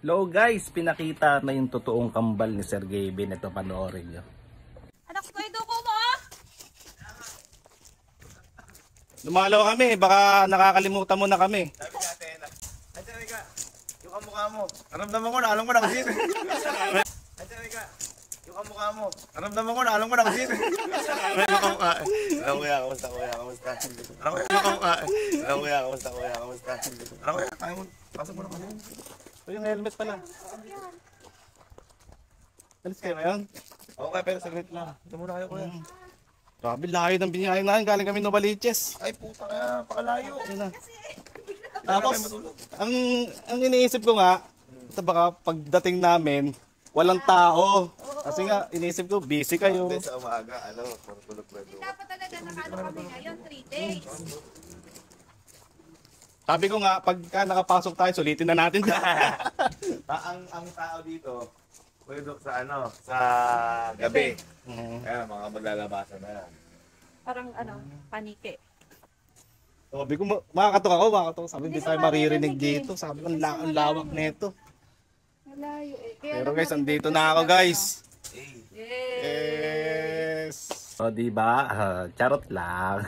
Hello guys, pinakita na yung totoong kambal ni Sir Gavin. Ito, panoorin nyo. Anak ko, ito ko mo! Lumalaw kami, baka nakakalimutan mo na kami. Sabi natin, Andiyan ka, yung kamukha mo. Naramdaman ko na, alam ko na kasi. Andiyan ka, yung kamukha mo. Naramdaman ko na, alam ko na kasi. Ano kuya, kamusta kuya, kamusta? Ano kuya, kamusta? Ano kuya, kamusta kuya, kamusta? Ano kuya, kaya mo, pasok mo na kasi. O yung helmet pala. Alis kayo ngayon? Okay, pero saglit lang. Ito muna kayo kuya. Grabe, layo ng biniyahin natin. Galing kami Novaliches. Ay puta kaya, pakalayo. Yun na. Tapos, ang iniisip ko nga, ito baka pagdating namin, walang tao. Kasi nga, iniisip ko, busy kayo. Hindi sa umaga, ano, tulog na doon. Dapat talaga nakano kami ngayon, 3 days. Sabi ko nga, pagka nakapasok tayo, sulitin na natin. Ang tao dito, pwede sa ano, sa gabi. Kaya mga maglalabasan na yan. Parang panike. Sabi ko, makakatok ako, makakatok. Sabi, hindi Hindi tayo ka maririnig maririnig dito. Sabi ko, ang lawak nito. Malayo eh. Kaya Pero lang guys, namin andito dito na ako guys. Yay! Yes! O, diba? Charot lang.